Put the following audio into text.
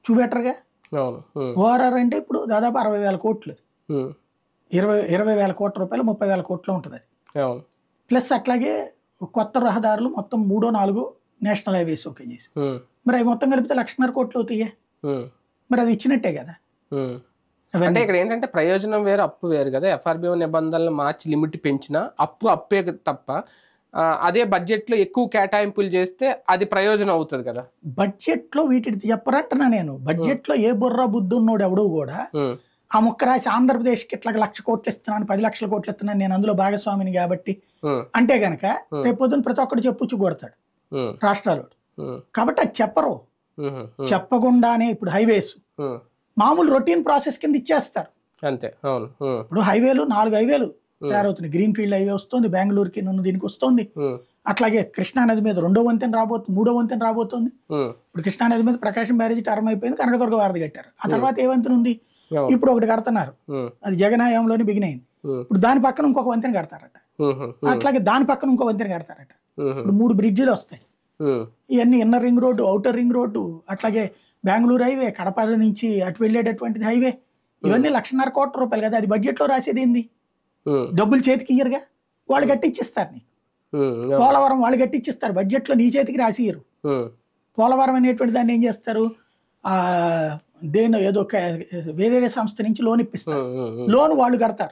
చూపెట్టరుగా. ORR అంటే ఇప్పుడు దాదాపు 60,000 కోట్లు, 20,000 కోట్ల రూపాయలు, 30,000 కోట్లు ఉంటుంది అది. ప్లస్ అట్లాగే కొత్త రహదారులు మొత్తం 3-4 నేషనల్ హైవేస్ ఓకే చేసి, మరి అవి మొత్తం కలిపితే 1,50,000 కోట్లు అవుతాయే. మరి అది ఇచ్చినట్టే కదా. అంటే ఇక్కడ ఏంటంటే ప్రయోజనం వేరు, అప్పు వేరు కదా. ఎఫ్ఆర్బిఓ నిబంధనలు మార్చి లిమిట్ పెంచినా అప్పే తప్ప, అదే బడ్జెట్లో ఎక్కువ కేటాయింపులు చేస్తే అది ప్రయోజనం అవుతుంది కదా. బడ్జెట్లో వీటిని చెప్పరంటున్నా నేను. బడ్జెట్లో ఏ బుర్ర బుద్ధి ఉన్నోడు ఎవడు కూడా ఆ ముక్క రాసి ఆంధ్రప్రదేశ్కి ఇట్లా 1,00,000 కోట్లు ఇస్తున్నాను, 10 లక్షల కోట్లు ఇస్తున్నాను, నేను అందులో భాగస్వామిని కాబట్టి అంటే గనక రేపు పొద్దున ప్రతి ఒక్కటి చెప్పుచ్చు కొడతాడు రాష్ట్రాలు. కాబట్టి అది చెప్పరు. చెప్పకుండానే ఇప్పుడు హైవేస్ మామూలు రొటీన్ ప్రాసెస్ కింద ఇచ్చేస్తారు అంతే. ఇప్పుడు హైవేలు 4 హైవేలు తయారవుతుంది. గ్రీన్ ఫీల్డ్ హైవే వస్తుంది బెంగళూరుకి, దీనికి వస్తుంది. అట్లాగే కృష్ణానది మీద 2వ వంతెన రాబోతుంది, 3వ వంతెన రాబోతుంది. ఇప్పుడు కృష్ణానది మీద ప్రకాశం బ్యారేజ్ టర్మ్ అయిపోయింది, కనకదుర్గ వారధి కట్టారు. ఆ తర్వాత ఏ వంతెన ఉంది, ఇప్పుడు ఒకటి కడుతున్నారు, అది జగన్ హయాంలోనే బిగిన్ అయింది. ఇప్పుడు దాని పక్కన ఇంకొక వంతెన కడతారట, అట్లాగే దాని పక్కన ఇంకో వంతెన కడతారట. ఇప్పుడు 3 బ్రిడ్జిలు వస్తాయి. ఇవన్నీ inner ring road, outer ring road, అట్లాగే బెంగళూరు హైవే, కడప నుంచి అటు వెళ్ళేటటువంటిది హైవే. ఇవన్నీ 1,50,000 కోట్ల రూపాయలు కదా. అది బడ్జెట్లో రాసేది ఏంది? డబ్బులు చేతికి ఇయ్యరుగా, వాళ్ళు కట్టిచ్చిస్తారు నీకు. పోలవరం వాళ్ళు కట్టిచ్చిస్తారు, బడ్జెట్లో నీ చేతికి రాసియ్యరు. పోలవరం అనేటువంటి దాన్ని ఏం చేస్తారు, ఏదో వేరే సంస్థ నుంచి లోన్ ఇప్పిస్తారు, లోన్ వాళ్ళు కడతారు.